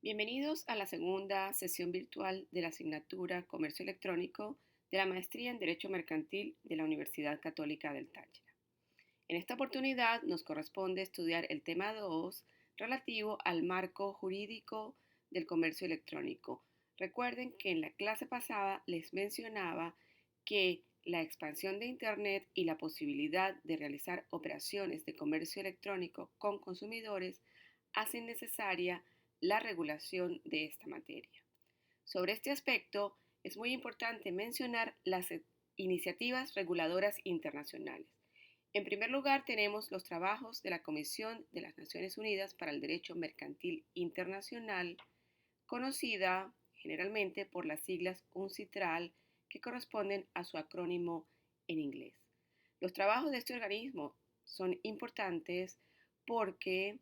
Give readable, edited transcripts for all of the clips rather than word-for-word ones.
Bienvenidos a la segunda sesión virtual de la asignatura Comercio Electrónico de la Maestría en Derecho Mercantil de la Universidad Católica del Táchira. En esta oportunidad nos corresponde estudiar el tema 2 relativo al marco jurídico del comercio electrónico. Recuerden que en la clase pasada les mencionaba que la expansión de Internet y la posibilidad de realizar operaciones de comercio electrónico con consumidores hacen necesaria la regulación de esta materia. Sobre este aspecto, es muy importante mencionar las iniciativas reguladoras internacionales. En primer lugar, tenemos los trabajos de la Comisión de las Naciones Unidas para el Derecho Mercantil Internacional, conocida generalmente por las siglas UNCITRAL, que corresponden a su acrónimo en inglés. Los trabajos de este organismo son importantes porque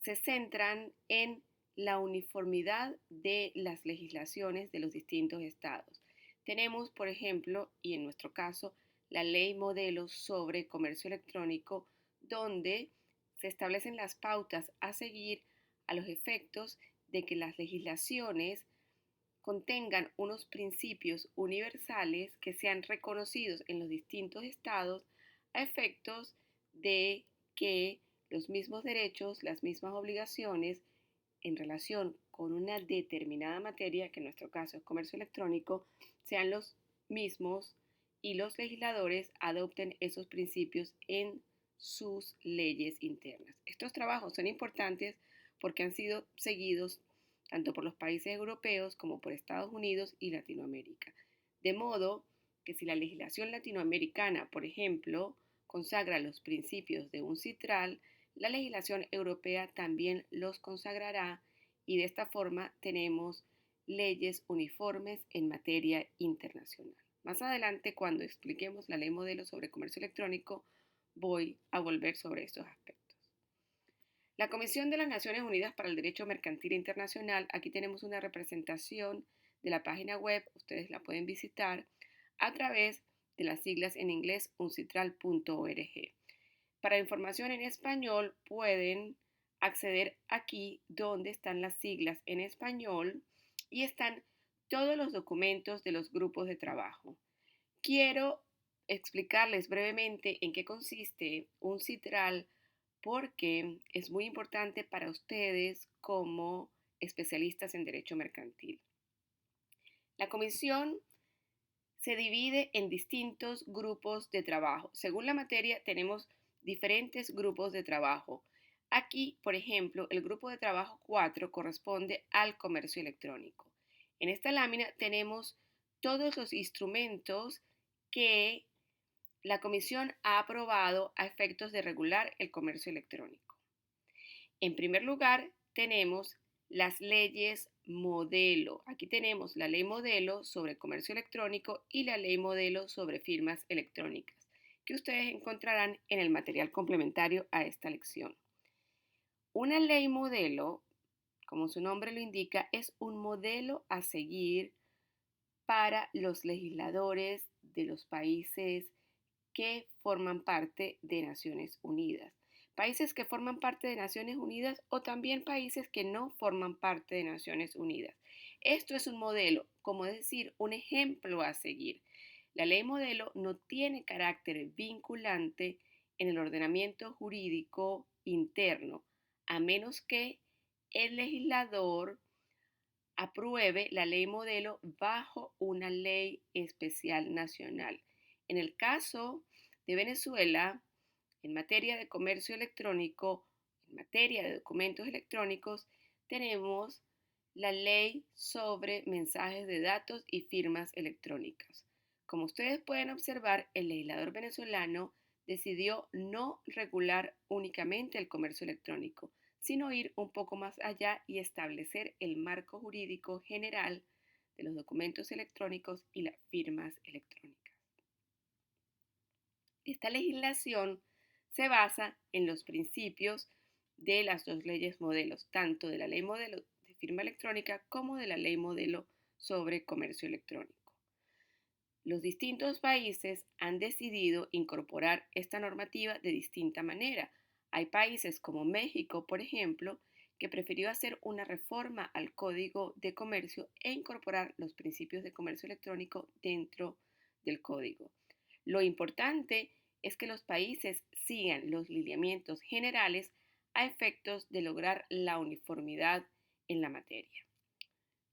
se centran en la uniformidad de las legislaciones de los distintos estados. Tenemos, por ejemplo, y en nuestro caso, la ley modelo sobre comercio electrónico, donde se establecen las pautas a seguir a los efectos de que las legislaciones contengan unos principios universales que sean reconocidos en los distintos estados a efectos de que los mismos derechos, las mismas obligaciones en relación con una determinada materia, que en nuestro caso es comercio electrónico, sean los mismos y los legisladores adopten esos principios en sus leyes internas. Estos trabajos son importantes porque han sido seguidos tanto por los países europeos como por Estados Unidos y Latinoamérica. De modo que si la legislación latinoamericana, por ejemplo, consagra los principios de UNCITRAL, la legislación europea también los consagrará y de esta forma tenemos leyes uniformes en materia internacional. Más adelante, cuando expliquemos la ley modelo sobre comercio electrónico, voy a volver sobre estos aspectos. La Comisión de las Naciones Unidas para el Derecho Mercantil Internacional, aquí tenemos una representación de la página web, ustedes la pueden visitar a través de las siglas en inglés uncitral.org. Para información en español pueden acceder aquí donde están las siglas en español y están todos los documentos de los grupos de trabajo. Quiero explicarles brevemente en qué consiste UNCITRAL porque es muy importante para ustedes como especialistas en derecho mercantil. La comisión se divide en distintos grupos de trabajo. Según la materia tenemos diferentes grupos de trabajo. Aquí, por ejemplo, el grupo de trabajo 4 corresponde al comercio electrónico. En esta lámina tenemos todos los instrumentos que la comisión ha aprobado a efectos de regular el comercio electrónico. En primer lugar, tenemos las leyes modelo. Aquí tenemos la ley modelo sobre comercio electrónico y la ley modelo sobre firmas electrónicas, que ustedes encontrarán en el material complementario a esta lección. Una ley modelo, como su nombre lo indica, es un modelo a seguir para los legisladores de los países que forman parte de Naciones Unidas. Países que forman parte de Naciones Unidas o también países que no forman parte de Naciones Unidas. Esto es un modelo, como decir, un ejemplo a seguir. La ley modelo no tiene carácter vinculante en el ordenamiento jurídico interno, a menos que el legislador apruebe la ley modelo bajo una ley especial nacional. En el caso de Venezuela, en materia de comercio electrónico, en materia de documentos electrónicos, tenemos la ley sobre mensajes de datos y firmas electrónicas. Como ustedes pueden observar, el legislador venezolano decidió no regular únicamente el comercio electrónico, sino ir un poco más allá y establecer el marco jurídico general de los documentos electrónicos y las firmas electrónicas. Esta legislación se basa en los principios de las dos leyes modelos, tanto de la ley modelo de firma electrónica como de la ley modelo sobre comercio electrónico. Los distintos países han decidido incorporar esta normativa de distinta manera. Hay países como México, por ejemplo, que prefirió hacer una reforma al Código de Comercio e incorporar los principios de comercio electrónico dentro del código. Lo importante es que los países sigan los lineamientos generales a efectos de lograr la uniformidad en la materia.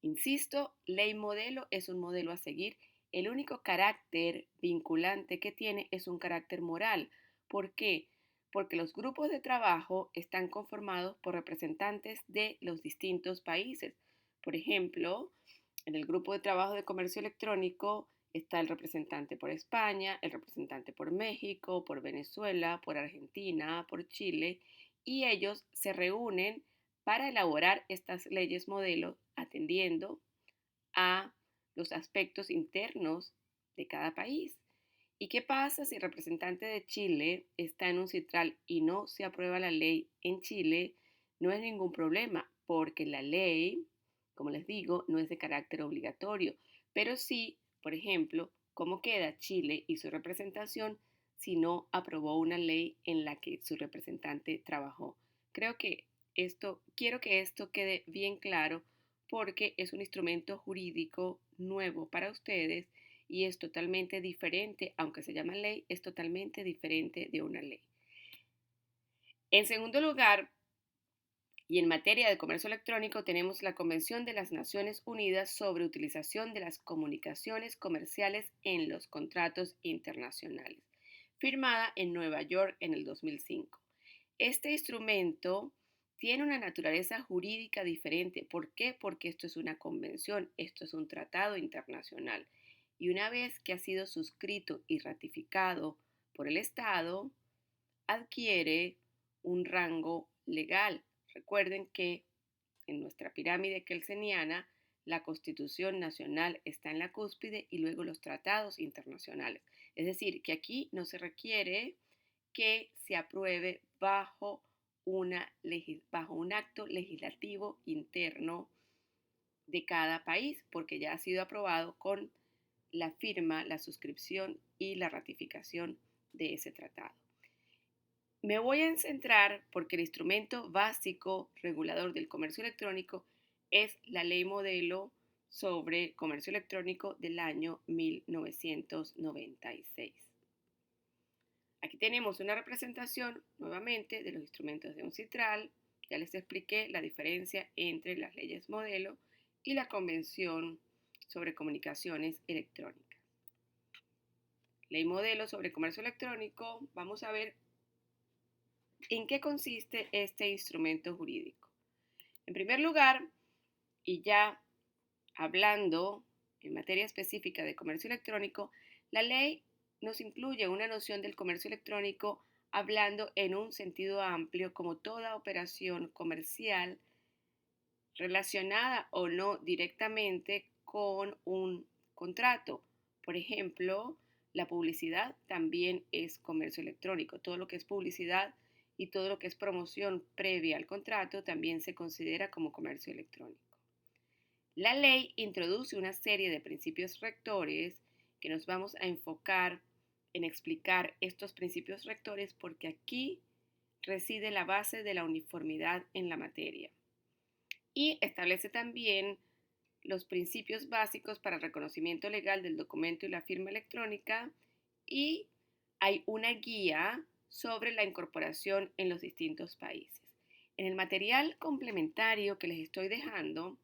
Insisto, ley modelo es un modelo a seguir. El único carácter vinculante que tiene es un carácter moral. ¿Por qué? Porque los grupos de trabajo están conformados por representantes de los distintos países. Por ejemplo, en el grupo de trabajo de comercio electrónico está el representante por España, el representante por México, por Venezuela, por Argentina, por Chile, y ellos se reúnen para elaborar estas leyes modelo atendiendo a los aspectos internos de cada país. ¿Y qué pasa si el representante de Chile está en un citral y no se aprueba la ley en Chile? No es ningún problema, porque la ley, como les digo, no es de carácter obligatorio, pero sí, por ejemplo, cómo queda Chile y su representación si no aprobó una ley en la que su representante trabajó. Quiero que esto quede bien claro porque es un instrumento jurídico nuevo para ustedes y es totalmente diferente, aunque se llama ley, es totalmente diferente de una ley. En segundo lugar, y en materia de comercio electrónico, tenemos la Convención de las Naciones Unidas sobre utilización de las comunicaciones comerciales en los contratos internacionales, firmada en Nueva York en el 2005. Este instrumento tiene una naturaleza jurídica diferente. ¿Por qué? Porque esto es una convención, esto es un tratado internacional. Y una vez que ha sido suscrito y ratificado por el Estado, adquiere un rango legal. Recuerden que en nuestra pirámide kelseniana, la Constitución Nacional está en la cúspide y luego los tratados internacionales. Es decir, que aquí no se requiere que se apruebe bajo un acto legislativo interno de cada país, porque ya ha sido aprobado con la firma, la suscripción y la ratificación de ese tratado. Me voy a centrar porque el instrumento básico regulador del comercio electrónico es la Ley Modelo sobre Comercio Electrónico del año 1996. Aquí tenemos una representación nuevamente de los instrumentos de un citral. Ya les expliqué la diferencia entre las leyes modelo y la Convención sobre Comunicaciones Electrónicas. Ley modelo sobre comercio electrónico, vamos a ver en qué consiste este instrumento jurídico. En primer lugar, y ya hablando en materia específica de comercio electrónico, la ley nos incluye una noción del comercio electrónico hablando en un sentido amplio como toda operación comercial relacionada o no directamente con un contrato. Por ejemplo, la publicidad también es comercio electrónico. Todo lo que es publicidad y todo lo que es promoción previa al contrato también se considera como comercio electrónico. La ley introduce una serie de principios rectores que nos vamos a enfocar en explicar estos principios rectores porque aquí reside la base de la uniformidad en la materia. Y establece también los principios básicos para el reconocimiento legal del documento y la firma electrónica y hay una guía sobre la incorporación en los distintos países. En el material complementario que les estoy dejando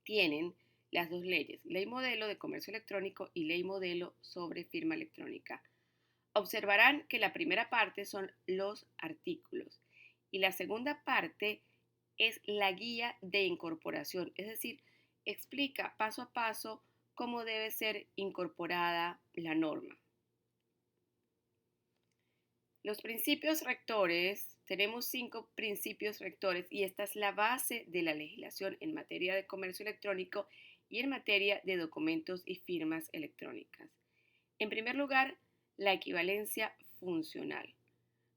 tienen las dos leyes, Ley Modelo de Comercio Electrónico y Ley Modelo sobre Firma Electrónica. Observarán que la primera parte son los artículos y la segunda parte es la guía de incorporación, es decir, explica paso a paso cómo debe ser incorporada la norma. Los principios rectores, tenemos 5 principios rectores y esta es la base de la legislación en materia de comercio electrónico y en materia de documentos y firmas electrónicas. En primer lugar, la equivalencia funcional.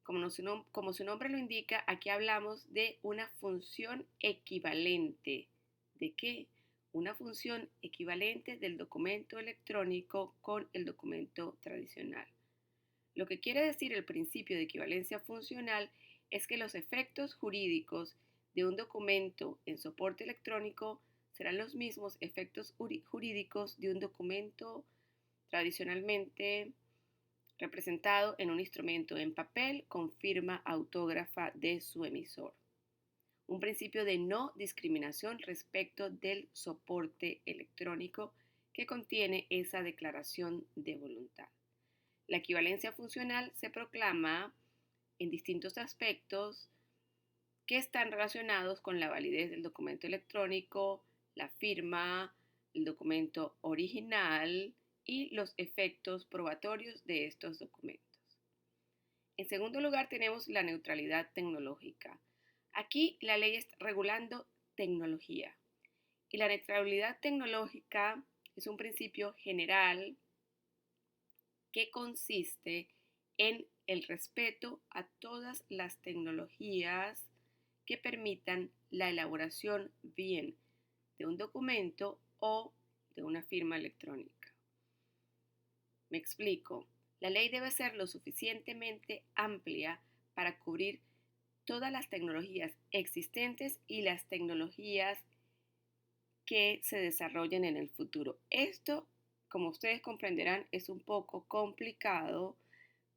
Como su nombre lo indica, aquí hablamos de una función equivalente. ¿De qué? Una función equivalente del documento electrónico con el documento tradicional. Lo que quiere decir el principio de equivalencia funcional es que los efectos jurídicos de un documento en soporte electrónico serán los mismos efectos jurídicos de un documento tradicionalmente representado en un instrumento en papel con firma autógrafa de su emisor. Un principio de no discriminación respecto del soporte electrónico que contiene esa declaración de voluntad. La equivalencia funcional se proclama en distintos aspectos que están relacionados con la validez del documento electrónico, la firma, el documento original y los efectos probatorios de estos documentos. En segundo lugar, tenemos la neutralidad tecnológica. Aquí la ley está regulando tecnología y la neutralidad tecnológica es un principio general que consiste en el respeto a todas las tecnologías que permitan la elaboración bien de un documento o de una firma electrónica. Me explico. La ley debe ser lo suficientemente amplia para cubrir todas las tecnologías existentes y las tecnologías que se desarrollen en el futuro. Esto, como ustedes comprenderán, es un poco complicado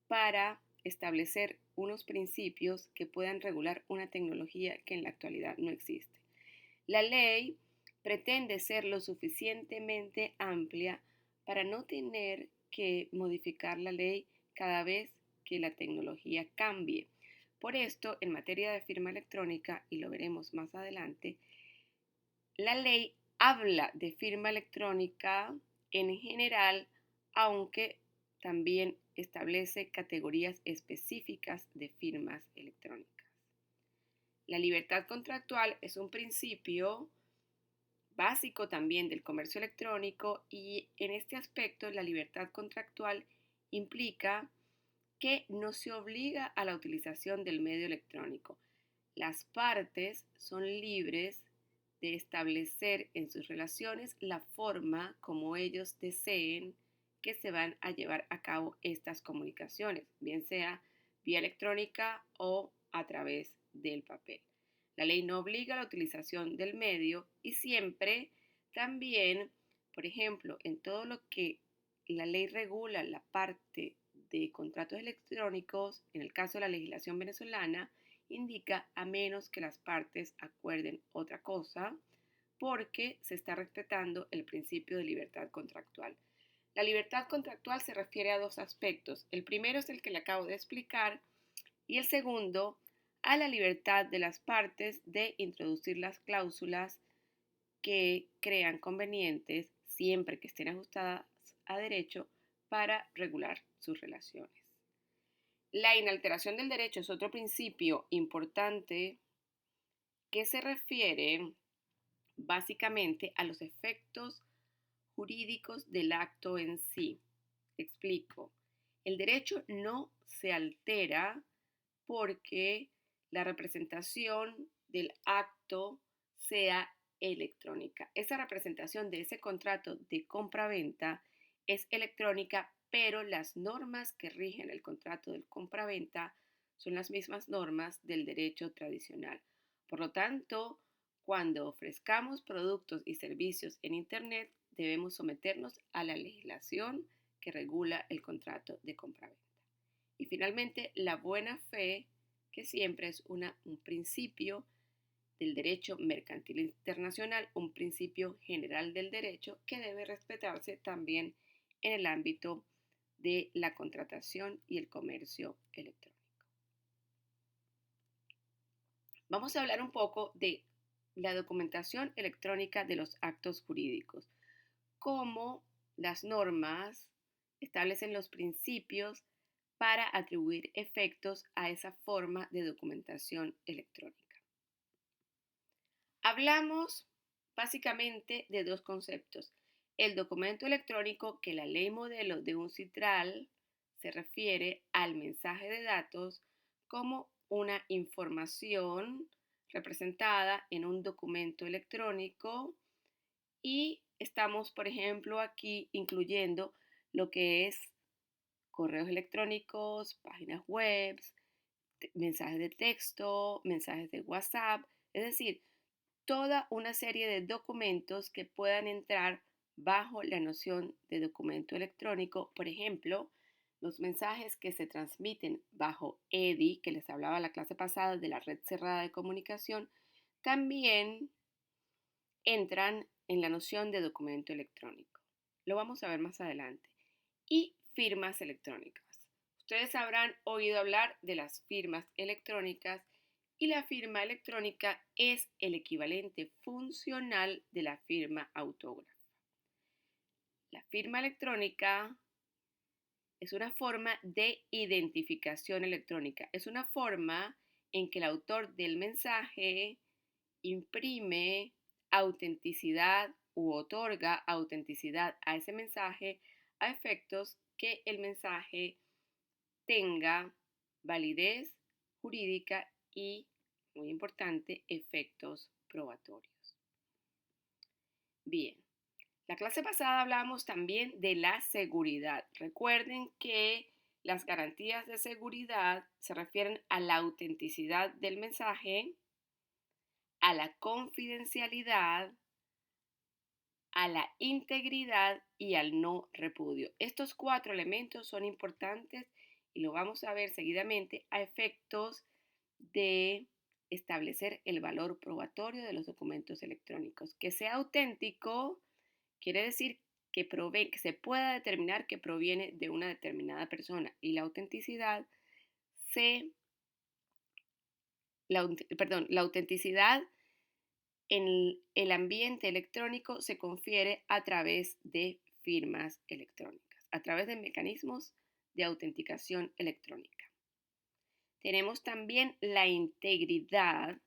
para establecer unos principios que puedan regular una tecnología que en la actualidad no existe. La ley pretende ser lo suficientemente amplia para no tener que modificar la ley cada vez que la tecnología cambie. Por esto, en materia de firma electrónica, y lo veremos más adelante, la ley habla de firma electrónica en general, aunque también establece categorías específicas de firmas electrónicas. La libertad contractual es un principio básico también del comercio electrónico y en este aspecto la libertad contractual implica que no se obliga a la utilización del medio electrónico. Las partes son libres de establecer en sus relaciones la forma como ellos deseen que se van a llevar a cabo estas comunicaciones, bien sea vía electrónica o a través del papel. La ley no obliga a la utilización del medio y siempre también, por ejemplo, en todo lo que la ley regula la parte de contratos electrónicos, en el caso de la legislación venezolana, indica a menos que las partes acuerden otra cosa, porque se está respetando el principio de libertad contractual. La libertad contractual se refiere a dos aspectos. El primero es el que le acabo de explicar y el segundo a la libertad de las partes de introducir las cláusulas que crean convenientes siempre que estén ajustadas a derecho para regular sus relaciones. La inalteración del derecho es otro principio importante que se refiere básicamente a los efectos jurídicos del acto en sí. Explico. El derecho no se altera porque la representación del acto sea electrónica. Esa representación de ese contrato de compra-venta es electrónica, pero las normas que rigen el contrato de compra-venta son las mismas normas del derecho tradicional. Por lo tanto, cuando ofrezcamos productos y servicios en Internet, debemos someternos a la legislación que regula el contrato de compra-venta. Y finalmente, la buena fe, que siempre es un principio del derecho mercantil internacional, un principio general del derecho que debe respetarse también en el ámbito de la contratación y el comercio electrónico. Vamos a hablar un poco de la documentación electrónica de los actos jurídicos, cómo las normas establecen los principios para atribuir efectos a esa forma de documentación electrónica. Hablamos básicamente de dos conceptos. El documento electrónico, que la ley modelo de un CITRAL se refiere al mensaje de datos como una información representada en un documento electrónico y estamos, por ejemplo, aquí incluyendo lo que es correos electrónicos, páginas web, mensajes de texto, mensajes de WhatsApp, es decir, toda una serie de documentos que puedan entrar bajo la noción de documento electrónico. Por ejemplo, los mensajes que se transmiten bajo EDI, que les hablaba la clase pasada de la red cerrada de comunicación, también entran en la noción de documento electrónico. Lo vamos a ver más adelante. Y firmas electrónicas. Ustedes habrán oído hablar de las firmas electrónicas y la firma electrónica es el equivalente funcional de la firma autógrafa. La firma electrónica es una forma de identificación electrónica. Es una forma en que el autor del mensaje imprime autenticidad u otorga autenticidad a ese mensaje a efectos que el mensaje tenga validez jurídica y, muy importante, efectos probatorios. Bien, la clase pasada hablábamos también de la seguridad. Recuerden que las garantías de seguridad se refieren a la autenticidad del mensaje, a la confidencialidad, a la integridad y al no repudio. Estos 4 elementos son importantes y lo vamos a ver seguidamente a efectos de establecer el valor probatorio de los documentos electrónicos. Que sea auténtico quiere decir que se pueda determinar que proviene de una determinada persona, y la autenticidad la autenticidad en el ambiente electrónico se confiere a través de firmas electrónicas, a través de mecanismos de autenticación electrónica. Tenemos también la integridad,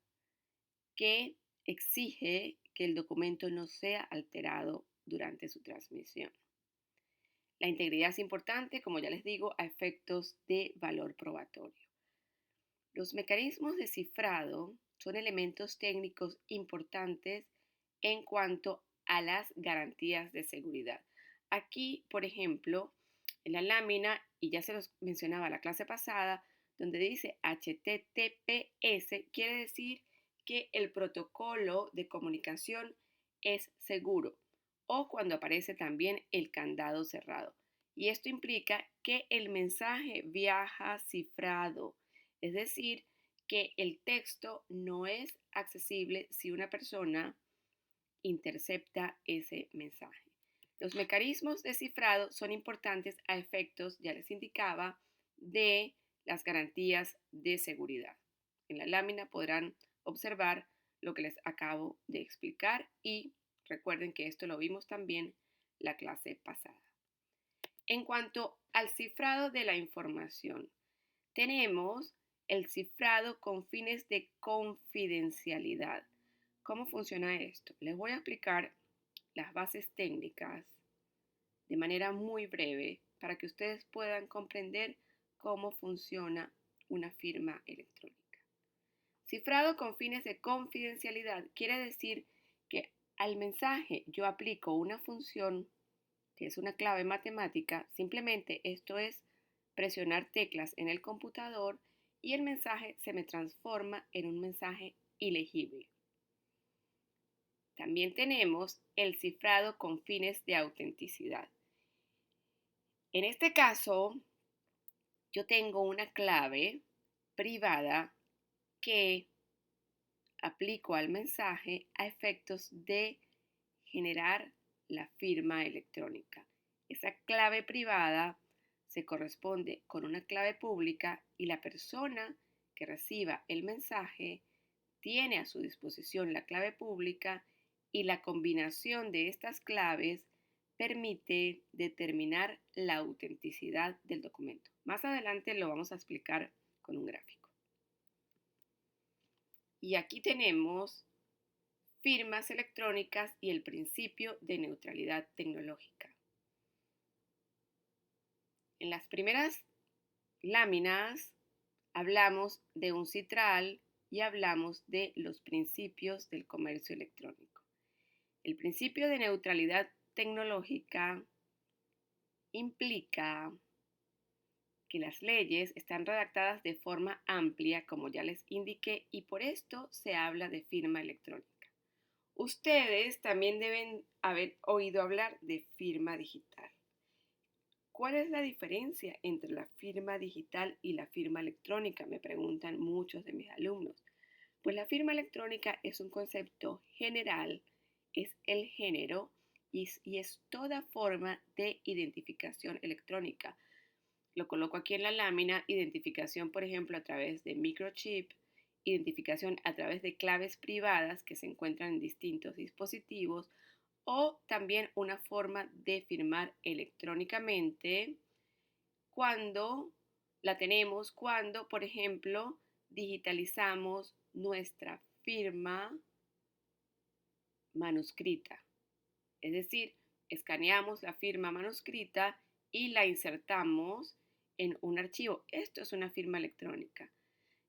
que exige que el documento no sea alterado durante su transmisión. La integridad es importante, como ya les digo, a efectos de valor probatorio. Los mecanismos de cifrado son elementos técnicos importantes en cuanto a las garantías de seguridad. Aquí, por ejemplo, en la lámina, y ya se los mencionaba la clase pasada, donde dice HTTPS, quiere decir que el protocolo de comunicación es seguro, o cuando aparece también el candado cerrado. Y esto implica que el mensaje viaja cifrado, es decir, que el texto no es accesible si una persona intercepta ese mensaje. Los mecanismos de cifrado son importantes a efectos, ya les indicaba, de las garantías de seguridad. En la lámina podrán observar lo que les acabo de explicar y recuerden que esto lo vimos también la clase pasada. En cuanto al cifrado de la información, tenemos el cifrado con fines de confidencialidad. ¿Cómo funciona esto? Les voy a explicar las bases técnicas de manera muy breve para que ustedes puedan comprender cómo funciona una firma electrónica. Cifrado con fines de confidencialidad quiere decir que al mensaje yo aplico una función que es una clave matemática. Simplemente esto es presionar teclas en el computador y el mensaje se me transforma en un mensaje ilegible. También tenemos el cifrado con fines de autenticidad. En este caso, yo tengo una clave privada que aplico al mensaje a efectos de generar la firma electrónica. Esa clave privada se corresponde con una clave pública y la persona que reciba el mensaje tiene a su disposición la clave pública, y la combinación de estas claves permite determinar la autenticidad del documento. Más adelante lo vamos a explicar con un gráfico. Y aquí tenemos firmas electrónicas y el principio de neutralidad tecnológica. En las primeras láminas hablamos de un citral y hablamos de los principios del comercio electrónico. El principio de neutralidad tecnológica implica que las leyes están redactadas de forma amplia, como ya les indiqué, y por esto se habla de firma electrónica. Ustedes también deben haber oído hablar de firma digital. ¿Cuál es la diferencia entre la firma digital y la firma electrónica? Me preguntan muchos de mis alumnos. Pues la firma electrónica es un concepto general, es el género y es toda forma de identificación electrónica. Lo coloco aquí en la lámina: identificación, por ejemplo, a través de microchip, identificación a través de claves privadas que se encuentran en distintos dispositivos, o también una forma de firmar electrónicamente cuando la tenemos, cuando, por ejemplo, digitalizamos nuestra firma manuscrita. Es decir, escaneamos la firma manuscrita y la insertamos en un archivo. Esto es una firma electrónica.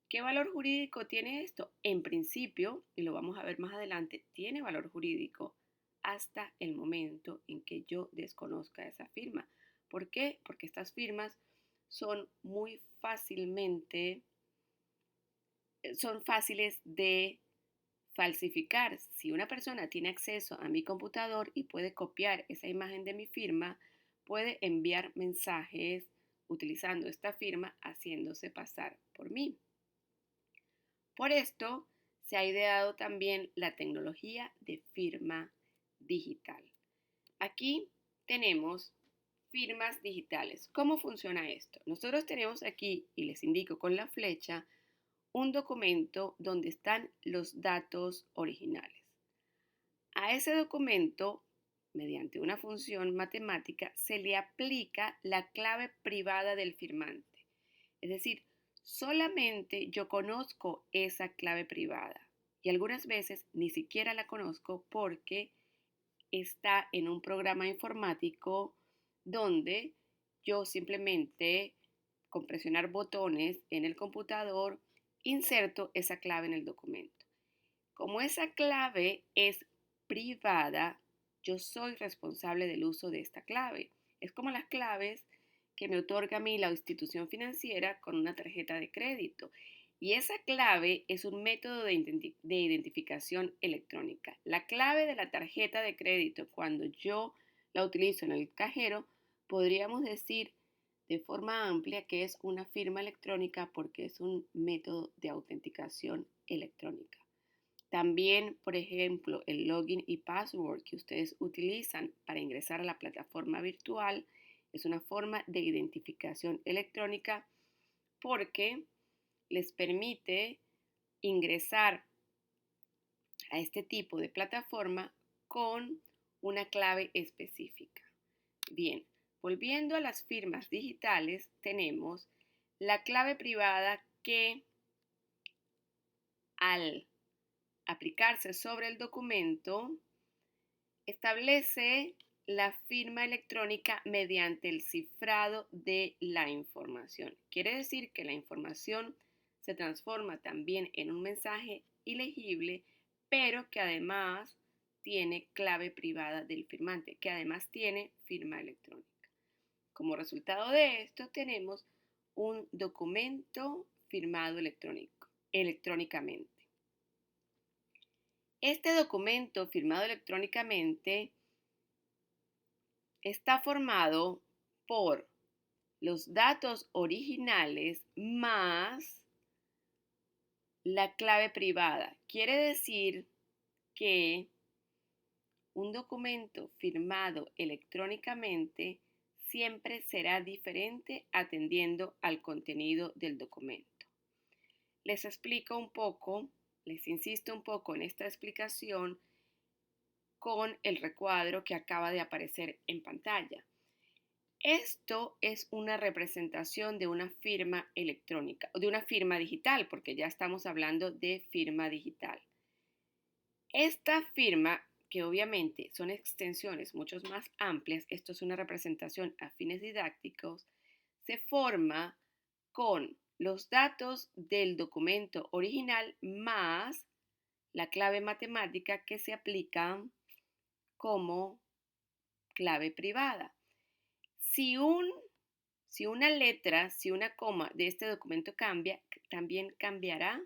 ¿Qué valor jurídico tiene esto? En principio, y lo vamos a ver más adelante, tiene valor jurídico hasta el momento en que yo desconozca esa firma. ¿Por qué? Porque estas firmas son son fáciles de falsificar. Si una persona tiene acceso a mi computador y puede copiar esa imagen de mi firma, puede enviar mensajes utilizando esta firma haciéndose pasar por mí. Por esto se ha ideado también la tecnología de firma digital. Aquí tenemos firmas digitales. ¿Cómo funciona esto? Nosotros tenemos aquí, y les indico con la flecha, un documento donde están los datos originales. A ese documento, mediante una función matemática, se le aplica la clave privada del firmante. Es decir, solamente yo conozco esa clave privada y algunas veces ni siquiera la conozco porque está en un programa informático donde yo simplemente, con presionar botones en el computador, inserto esa clave en el documento. Como esa clave es privada, yo soy responsable del uso de esta clave. Es como las claves que me otorga a mí la institución financiera con una tarjeta de crédito. Y esa clave es un método de identificación electrónica. La clave de la tarjeta de crédito, cuando yo la utilizo en el cajero, podríamos decir de forma amplia que es una firma electrónica porque es un método de autenticación electrónica. También, por ejemplo, el login y password que ustedes utilizan para ingresar a la plataforma virtual es una forma de identificación electrónica porque les permite ingresar a este tipo de plataforma con una clave específica. Bien, volviendo a las firmas digitales, tenemos la clave privada que al aplicarse sobre el documento establece la firma electrónica mediante el cifrado de la información. Quiere decir que la información se transforma también en un mensaje ilegible, pero que además tiene clave privada del firmante, que además tiene firma electrónica. Como resultado de esto tenemos un documento firmado electrónicamente. Este documento firmado electrónicamente está formado por los datos originales más la clave privada. Quiere decir que un documento firmado electrónicamente siempre será diferente atendiendo al contenido del documento. Les explico un poco, les insisto un poco en esta explicación con el recuadro que acaba de aparecer en pantalla. Esto es una representación de una firma electrónica, o de una firma digital, porque ya estamos hablando de firma digital. Esta firma, que obviamente son extensiones mucho más amplias, esto es una representación a fines didácticos, se forma con los datos del documento original más la clave matemática que se aplica como clave privada. Si Si una letra, si una coma de este documento cambia, también cambiará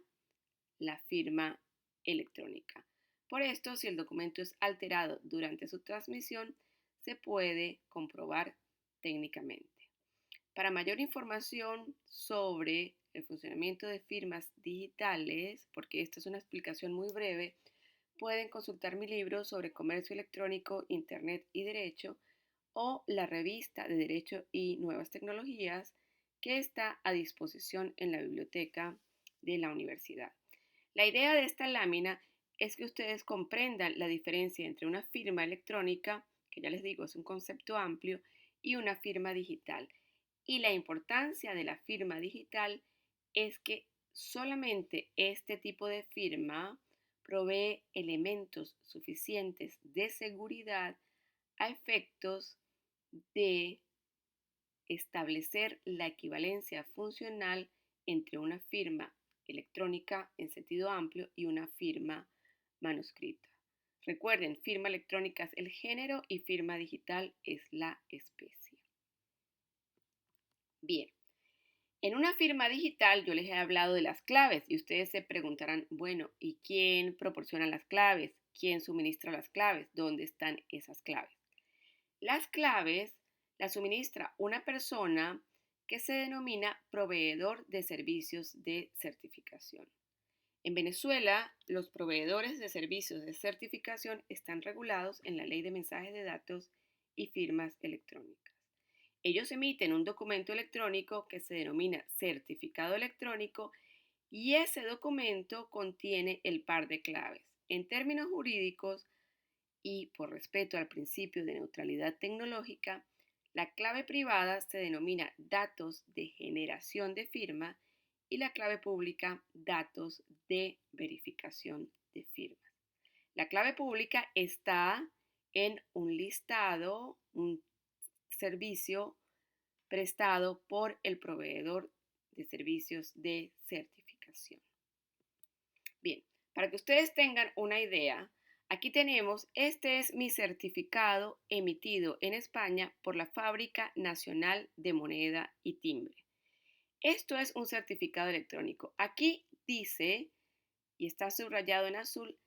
la firma electrónica. Por esto, si el documento es alterado durante su transmisión, se puede comprobar técnicamente. Para mayor información sobre el funcionamiento de firmas digitales, porque esta es una explicación muy breve, pueden consultar mi libro sobre comercio electrónico, Internet y Derecho o la revista de Derecho y Nuevas Tecnologías que está a disposición en la biblioteca de la universidad. La idea de esta lámina es que ustedes comprendan la diferencia entre una firma electrónica, que ya les digo es un concepto amplio, y una firma digital. Y la importancia de la firma digital es que solamente este tipo de firma provee elementos suficientes de seguridad a efectos de establecer la equivalencia funcional entre una firma electrónica en sentido amplio y una firma manuscrita. Recuerden, firma electrónica es el género y firma digital es la especie. Bien, en una firma digital yo les he hablado de las claves y ustedes se preguntarán, bueno, ¿y quién proporciona las claves? ¿Quién suministra las claves? ¿Dónde están esas claves? Las claves las suministra una persona que se denomina proveedor de servicios de certificación. En Venezuela, los proveedores de servicios de certificación están regulados en la Ley de Mensajes de Datos y Firmas Electrónicas. Ellos emiten un documento electrónico que se denomina certificado electrónico y ese documento contiene el par de claves. En términos jurídicos, y por respeto al principio de neutralidad tecnológica, la clave privada se denomina datos de generación de firma y la clave pública datos de verificación de firmas. La clave pública está en un listado, un servicio prestado por el proveedor de servicios de certificación. Bien, para que ustedes tengan una idea, aquí tenemos, este es mi certificado emitido en España por la Fábrica Nacional de Moneda y Timbre. Esto es un certificado electrónico. Aquí dice, y está subrayado en azul,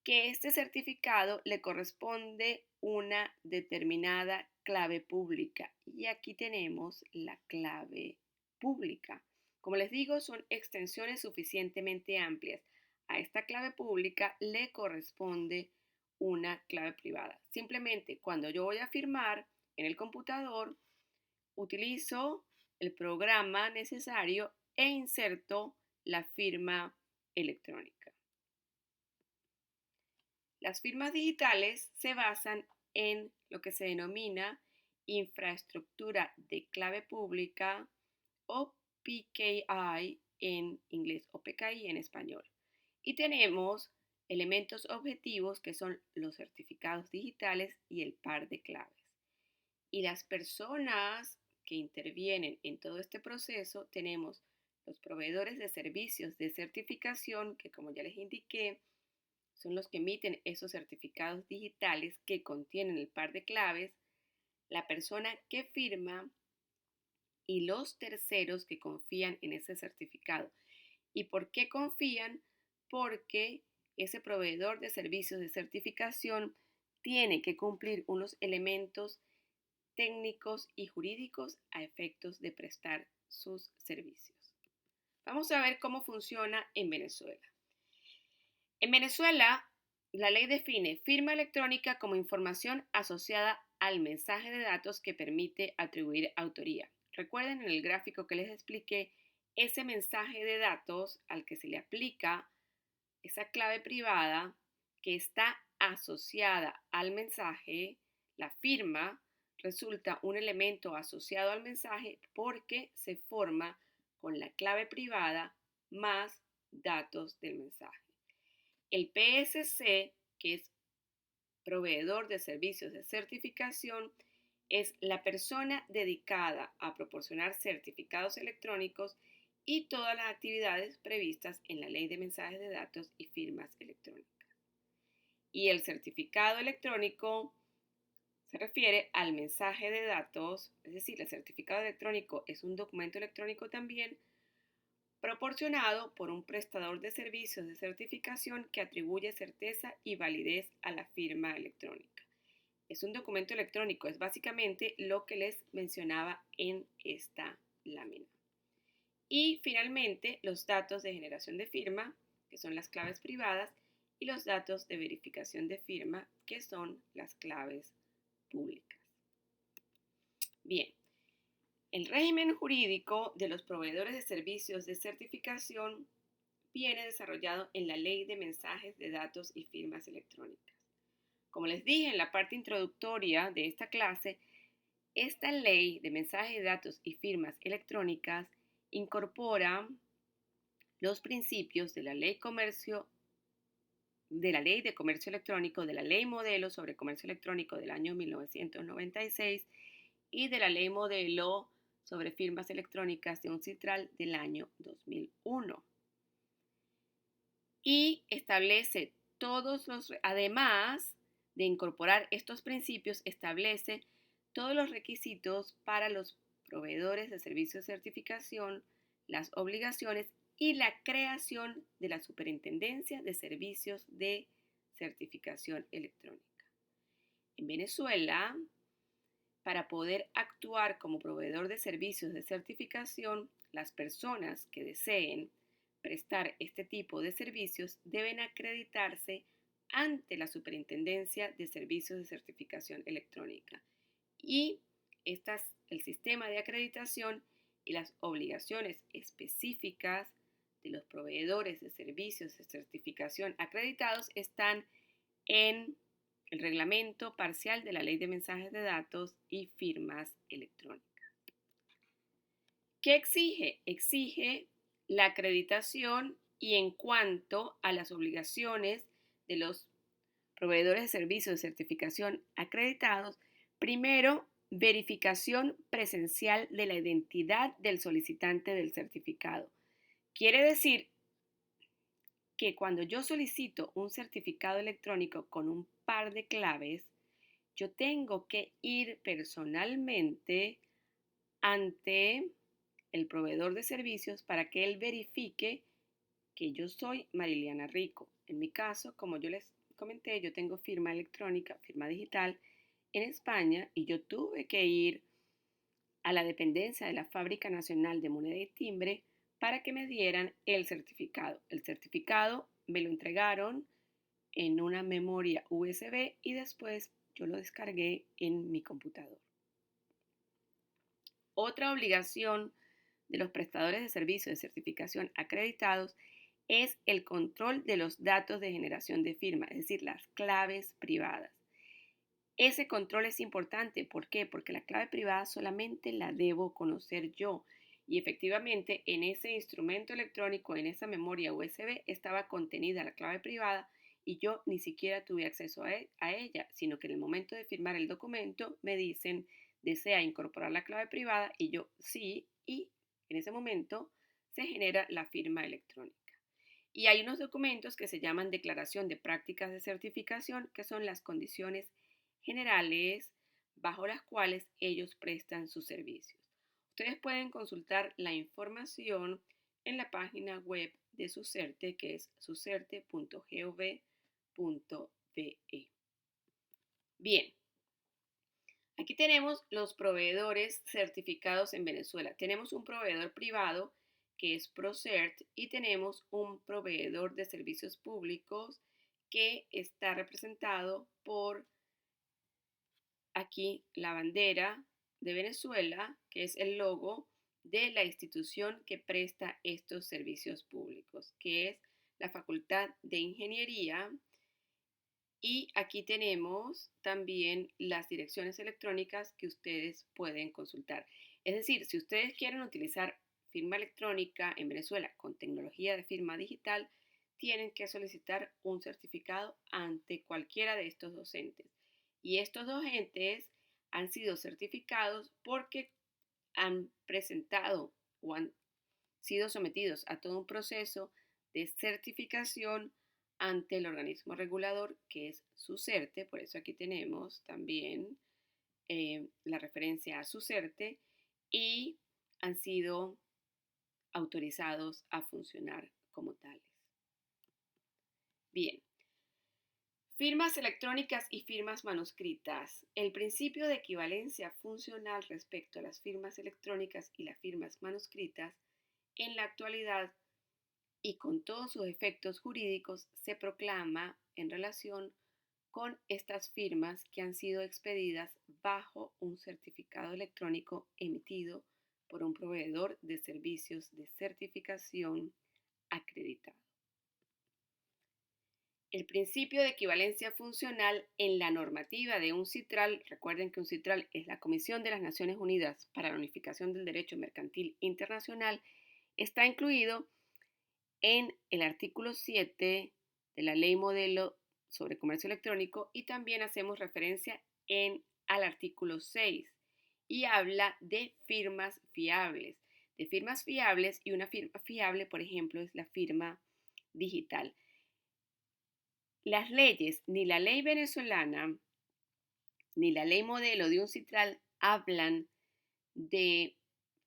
que este certificado le corresponde una determinada clave pública. Y aquí tenemos la clave pública. Como les digo, son extensiones suficientemente amplias. A esta clave pública le corresponde una clave privada. Simplemente cuando yo voy a firmar en el computador, utilizo el programa necesario e inserto la firma electrónica. Las firmas digitales se basan en lo que se denomina infraestructura de clave pública o PKI en inglés o PKI en español. Y tenemos elementos objetivos que son los certificados digitales y el par de claves. Y las personas que intervienen en todo este proceso tenemos los proveedores de servicios de certificación que, como ya les indiqué, son los que emiten esos certificados digitales que contienen el par de claves, la persona que firma y los terceros que confían en ese certificado. ¿Y por qué confían? Porque ese proveedor de servicios de certificación tiene que cumplir unos elementos técnicos y jurídicos a efectos de prestar sus servicios. Vamos a ver cómo funciona en Venezuela. En Venezuela, la ley define firma electrónica como información asociada al mensaje de datos que permite atribuir autoría. Recuerden en el gráfico que les expliqué, ese mensaje de datos al que se le aplica esa clave privada que está asociada al mensaje, la firma, resulta un elemento asociado al mensaje porque se forma con la clave privada más datos del mensaje. El PSC, que es proveedor de servicios de certificación, es la persona dedicada a proporcionar certificados electrónicos y todas las actividades previstas en la Ley de Mensajes de Datos y Firmas Electrónicas. Y el certificado electrónico se refiere al mensaje de datos, es decir, el certificado electrónico es un documento electrónico también proporcionado por un prestador de servicios de certificación que atribuye certeza y validez a la firma electrónica. Es un documento electrónico, es básicamente lo que les mencionaba en esta lámina. Y finalmente, los datos de generación de firma, que son las claves privadas, y los datos de verificación de firma, que son las claves públicas. Bien, el régimen jurídico de los proveedores de servicios de certificación viene desarrollado en la Ley de Mensajes de Datos y Firmas Electrónicas. Como les dije en la parte introductoria de esta clase, esta Ley de Mensajes de Datos y Firmas Electrónicas incorpora los principios de la Ley de Comercio Electrónico, de la Ley Modelo sobre Comercio Electrónico del año 1996 y de la Ley Modelo sobre Firmas Electrónicas de UNCITRAL del año 2001. Y establece además de incorporar estos principios, establece todos los requisitos para los proveedores de servicios de certificación, las obligaciones y la creación de la Superintendencia de Servicios de Certificación Electrónica. En Venezuela, para poder actuar como proveedor de servicios de certificación, las personas que deseen prestar este tipo de servicios deben acreditarse ante la Superintendencia de Servicios de Certificación Electrónica. Y el sistema de acreditación y las obligaciones específicas de los proveedores de servicios de certificación acreditados están en el reglamento parcial de la Ley de Mensajes de Datos y Firmas Electrónicas. ¿Qué exige? Exige la acreditación y en cuanto a las obligaciones de los proveedores de servicios de certificación acreditados, primero, verificación presencial de la identidad del solicitante del certificado. Quiere decir que cuando yo solicito un certificado electrónico con un par de claves, yo tengo que ir personalmente ante el proveedor de servicios para que él verifique que yo soy Mariliana Rico. En mi caso, como yo les comenté, yo tengo firma electrónica, firma digital en España y yo tuve que ir a la dependencia de la Fábrica Nacional de Moneda y Timbre para que me dieran el certificado. El certificado me lo entregaron en una memoria USB y después yo lo descargué en mi computador. Otra obligación de los prestadores de servicios de certificación acreditados es el control de los datos de generación de firma, es decir, las claves privadas. Ese control es importante, ¿por qué? Porque la clave privada solamente la debo conocer yo. Y efectivamente en ese instrumento electrónico, en esa memoria USB, estaba contenida la clave privada y yo ni siquiera tuve acceso a ella, sino que en el momento de firmar el documento me dicen, ¿desea incorporar la clave privada? Y yo sí, y en ese momento se genera la firma electrónica. Y hay unos documentos que se llaman declaración de prácticas de certificación, que son las condiciones generales bajo las cuales ellos prestan sus servicios. Ustedes pueden consultar la información en la página web de SUCERTE, que es sucerte.gov.be. Bien, aquí tenemos los proveedores certificados en Venezuela. Tenemos un proveedor privado que es ProCert y tenemos un proveedor de servicios públicos que está representado por aquí la bandera de Venezuela, que es el logo de la institución que presta estos servicios públicos, que es la Facultad de Ingeniería. Y aquí tenemos también las direcciones electrónicas que ustedes pueden consultar. Es decir, si ustedes quieren utilizar firma electrónica en Venezuela con tecnología de firma digital, tienen que solicitar un certificado ante cualquiera de estos docentes. Y estos docentes han sido certificados porque han presentado o han sido sometidos a todo un proceso de certificación ante el organismo regulador que es SUCERTE, por eso aquí tenemos también la referencia a su CERTE y han sido autorizados a funcionar como tales. Bien, firmas electrónicas y firmas manuscritas. El principio de equivalencia funcional respecto a las firmas electrónicas y las firmas manuscritas en la actualidad y con todos sus efectos jurídicos se proclama en relación con estas firmas que han sido expedidas bajo un certificado electrónico emitido por un proveedor de servicios de certificación acreditado. El principio de equivalencia funcional en la normativa de UNCITRAL, recuerden que UNCITRAL es la Comisión de las Naciones Unidas para la Unificación del Derecho Mercantil Internacional, está incluido en el artículo 7 de la Ley Modelo sobre Comercio Electrónico y también hacemos referencia al artículo 6 y habla de firmas fiables. Y una firma fiable, por ejemplo, es la firma digital. Las leyes, ni la ley venezolana, ni la ley modelo de UNCITRAL hablan de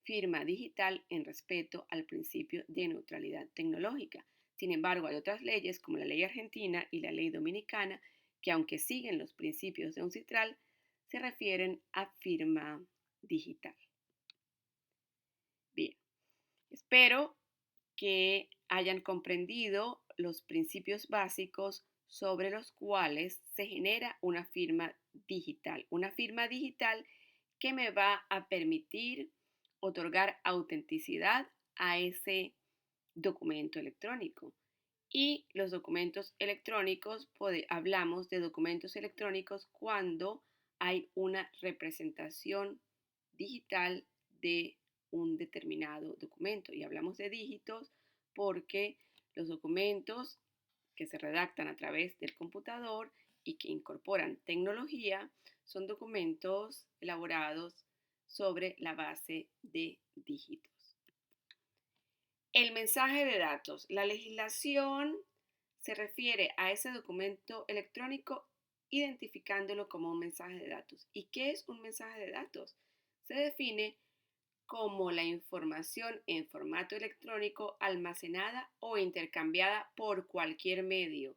firma digital en respeto al principio de neutralidad tecnológica. Sin embargo, hay otras leyes como la ley argentina y la ley dominicana que, aunque siguen los principios de UNCITRAL, se refieren a firma digital. Bien, espero que hayan comprendido los principios básicos sobre los cuales se genera una firma digital. Una firma digital que me va a permitir otorgar autenticidad a ese documento electrónico. Y los documentos electrónicos, hablamos de documentos electrónicos cuando hay una representación digital de un determinado documento. Y hablamos de dígitos porque los documentos que se redactan a través del computador y que incorporan tecnología son documentos elaborados sobre la base de dígitos. El mensaje de datos. La legislación se refiere a ese documento electrónico identificándolo como un mensaje de datos. ¿Y qué es un mensaje de datos? Se define como la información en formato electrónico almacenada o intercambiada por cualquier medio.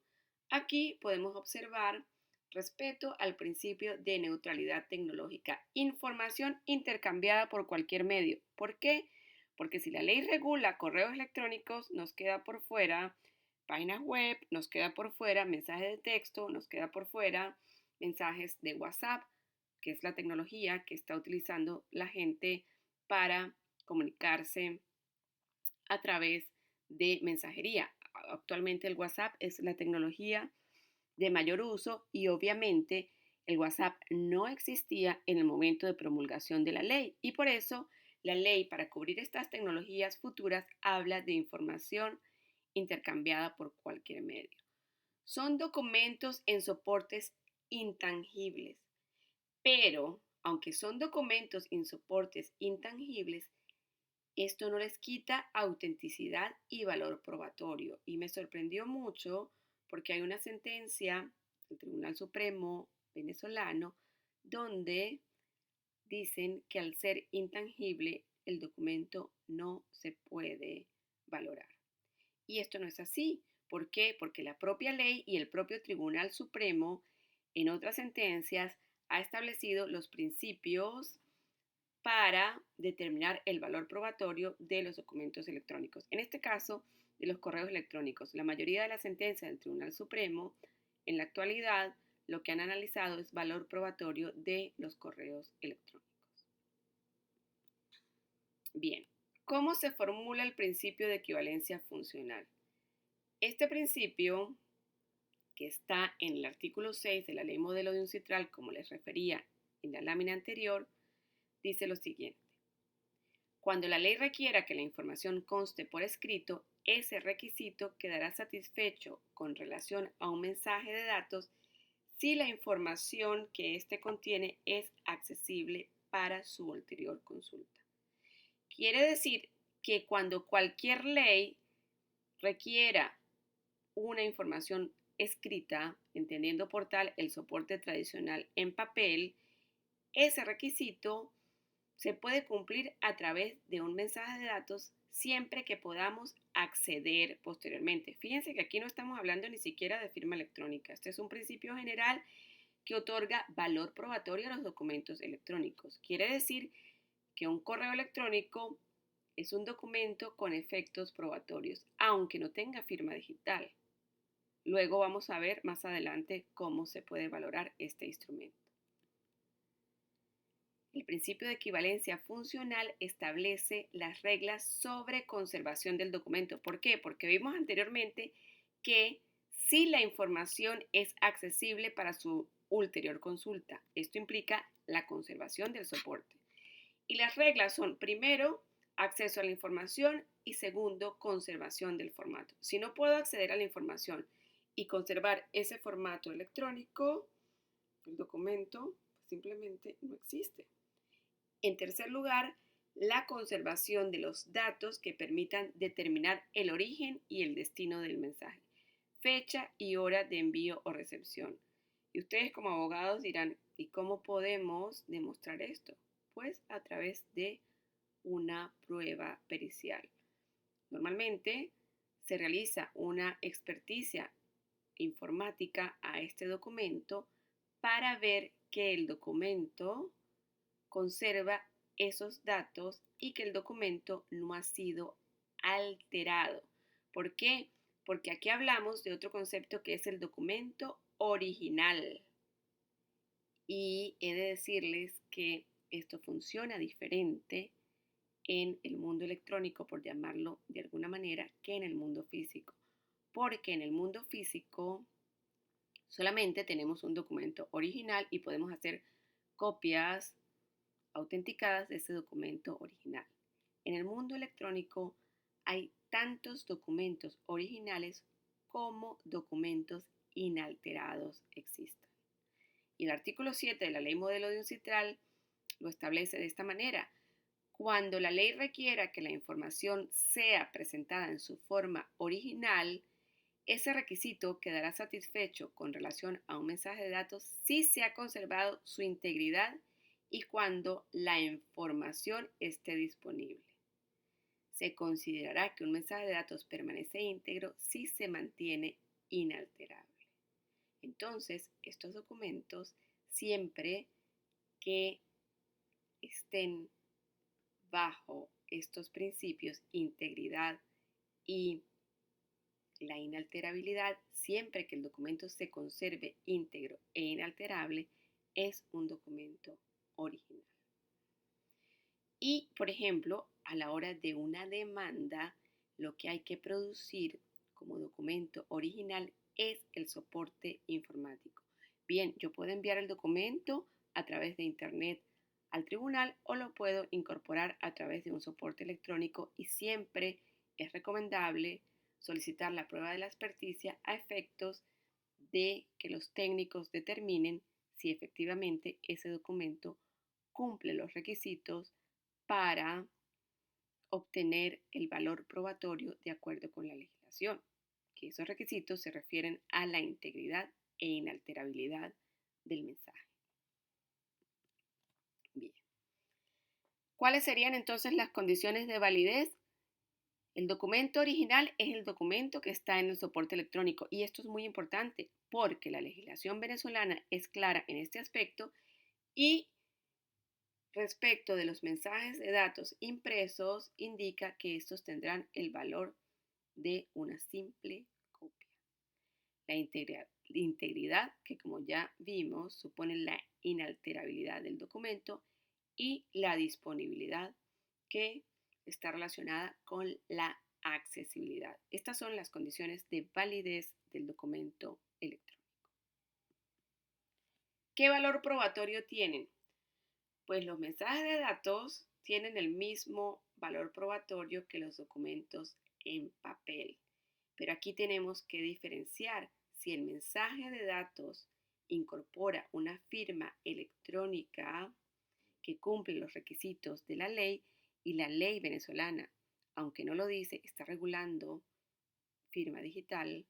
Aquí podemos observar respeto al principio de neutralidad tecnológica. Información intercambiada por cualquier medio. ¿Por qué? Porque si la ley regula correos electrónicos, nos queda por fuera páginas web, nos queda por fuera mensajes de texto, nos queda por fuera mensajes de WhatsApp, que es la tecnología que está utilizando la gente para comunicarse a través de mensajería. Actualmente el WhatsApp es la tecnología de mayor uso y obviamente el WhatsApp no existía en el momento de promulgación de la ley y por eso la ley para cubrir estas tecnologías futuras habla de información intercambiada por cualquier medio. Son documentos en soportes intangibles, pero aunque son documentos en soportes intangibles, esto no les quita autenticidad y valor probatorio. Y me sorprendió mucho porque hay una sentencia del Tribunal Supremo venezolano donde dicen que al ser intangible el documento no se puede valorar. Y esto no es así. ¿Por qué? Porque la propia ley y el propio Tribunal Supremo en otras sentencias ha establecido los principios para determinar el valor probatorio de los documentos electrónicos. En este caso, de los correos electrónicos. La mayoría de las sentencias del Tribunal Supremo, en la actualidad, lo que han analizado es valor probatorio de los correos electrónicos. Bien, ¿cómo se formula el principio de equivalencia funcional? Este principio, que está en el artículo 6 de la Ley Modelo de UNCITRAL, como les refería en la lámina anterior, dice lo siguiente. Cuando la ley requiera que la información conste por escrito, ese requisito quedará satisfecho con relación a un mensaje de datos si la información que éste contiene es accesible para su ulterior consulta. Quiere decir que cuando cualquier ley requiera una información escrita, entendiendo por tal el soporte tradicional en papel, ese requisito se puede cumplir a través de un mensaje de datos siempre que podamos acceder posteriormente. Fíjense que aquí no estamos hablando ni siquiera de firma electrónica. Este es un principio general que otorga valor probatorio a los documentos electrónicos. Quiere decir que un correo electrónico es un documento con efectos probatorios, aunque no tenga firma digital. Luego vamos a ver más adelante cómo se puede valorar este instrumento. El principio de equivalencia funcional establece las reglas sobre conservación del documento. ¿Por qué? Porque vimos anteriormente que si la información es accesible para su ulterior consulta, esto implica la conservación del soporte. Y las reglas son, primero, acceso a la información y segundo, conservación del formato. Si no puedo acceder a la información y conservar ese formato electrónico, el documento simplemente no existe. En tercer lugar, la conservación de los datos que permitan determinar el origen y el destino del mensaje, fecha y hora de envío o recepción. Y ustedes como abogados dirán, ¿y cómo podemos demostrar esto? Pues a través de una prueba pericial. Normalmente se realiza una experticia informática a este documento para ver que el documento conserva esos datos y que el documento no ha sido alterado. ¿Por qué? Porque aquí hablamos de otro concepto que es el documento original. Y he de decirles que esto funciona diferente en el mundo electrónico, por llamarlo de alguna manera, que en el mundo físico. Porque en el mundo físico solamente tenemos un documento original y podemos hacer copias autenticadas de ese documento original. En el mundo electrónico hay tantos documentos originales como documentos inalterados existan. Y el artículo 7 de la Ley Modelo de UNCITRAL lo establece de esta manera. Cuando la ley requiera que la información sea presentada en su forma original, ese requisito quedará satisfecho con relación a un mensaje de datos si se ha conservado su integridad y cuando la información esté disponible. Se considerará que un mensaje de datos permanece íntegro si se mantiene inalterable. Entonces, estos documentos, siempre que estén bajo estos principios, integridad y la inalterabilidad, siempre que el documento se conserve íntegro e inalterable, es un documento original. Y, por ejemplo, a la hora de una demanda, lo que hay que producir como documento original es el soporte informático. Bien, yo puedo enviar el documento a través de Internet al tribunal o lo puedo incorporar a través de un soporte electrónico y siempre es recomendable solicitar la prueba de la experticia a efectos de que los técnicos determinen si efectivamente ese documento cumple los requisitos para obtener el valor probatorio de acuerdo con la legislación, que esos requisitos se refieren a la integridad e inalterabilidad del mensaje. Bien. ¿Cuáles serían entonces las condiciones de validez? El documento original es el documento que está en el soporte electrónico y esto es muy importante porque la legislación venezolana es clara en este aspecto y respecto de los mensajes de datos impresos indica que estos tendrán el valor de una simple copia. La integridad, que como ya vimos, supone la inalterabilidad del documento y la disponibilidad, que está relacionada con la accesibilidad. Estas son las condiciones de validez del documento electrónico. ¿Qué valor probatorio tienen? Pues los mensajes de datos tienen el mismo valor probatorio que los documentos en papel. Pero aquí tenemos que diferenciar si el mensaje de datos incorpora una firma electrónica que cumple los requisitos de la ley y la ley venezolana, aunque no lo dice, está regulando firma digital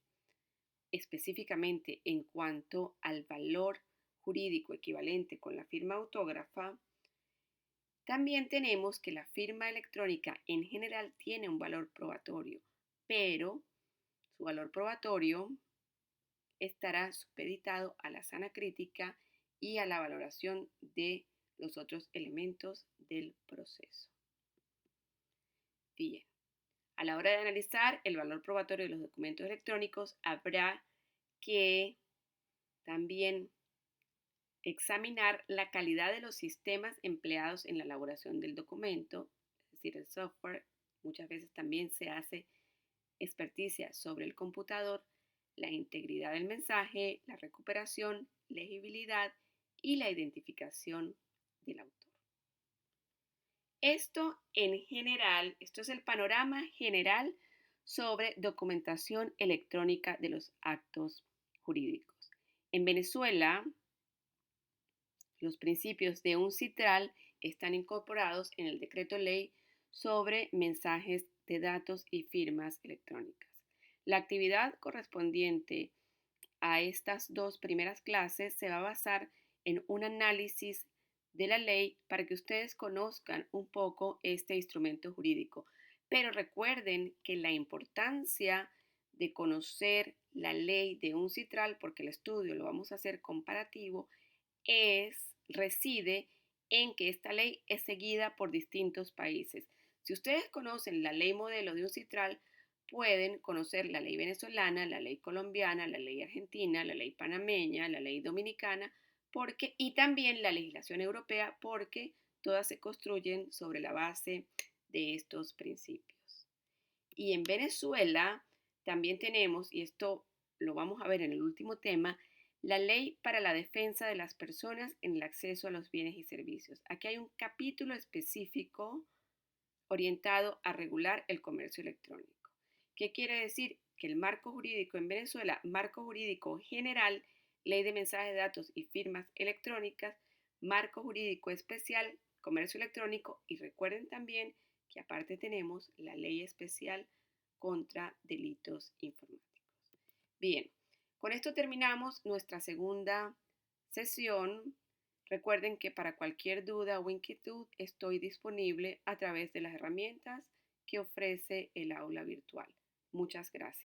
específicamente en cuanto al valor jurídico equivalente con la firma autógrafa, también tenemos que la firma electrónica en general tiene un valor probatorio, pero su valor probatorio estará supeditado a la sana crítica y a la valoración de los otros elementos del proceso. Bien, a la hora de analizar el valor probatorio de los documentos electrónicos, habrá que también examinar la calidad de los sistemas empleados en la elaboración del documento, es decir, el software. Muchas veces también se hace experticia sobre el computador, la integridad del mensaje, la recuperación, legibilidad y la identificación del autor. Esto en general, esto es el panorama general sobre documentación electrónica de los actos jurídicos. En Venezuela, los principios de un CITRAL están incorporados en el decreto ley sobre mensajes de datos y firmas electrónicas. La actividad correspondiente a estas dos primeras clases se va a basar en un análisis de la ley para que ustedes conozcan un poco este instrumento jurídico. Pero recuerden que la importancia de conocer la ley de un CITRAL, porque el estudio lo vamos a hacer comparativo, reside en que esta ley es seguida por distintos países. Si ustedes conocen la ley modelo de un CITRAL, pueden conocer la ley venezolana, la ley colombiana, la ley argentina, la ley panameña, la ley dominicana, y también la legislación europea, porque todas se construyen sobre la base de estos principios. Y en Venezuela también tenemos, y esto lo vamos a ver en el último tema, la ley para la defensa de las personas en el acceso a los bienes y servicios. Aquí hay un capítulo específico orientado a regular el comercio electrónico. ¿Qué quiere decir? Que el marco jurídico en Venezuela, marco jurídico general, ley de mensajes de datos y firmas electrónicas, marco jurídico especial, comercio electrónico, y recuerden también que aparte tenemos la ley especial contra delitos informáticos. Bien, con esto terminamos nuestra segunda sesión. Recuerden que para cualquier duda o inquietud estoy disponible a través de las herramientas que ofrece el aula virtual. Muchas gracias.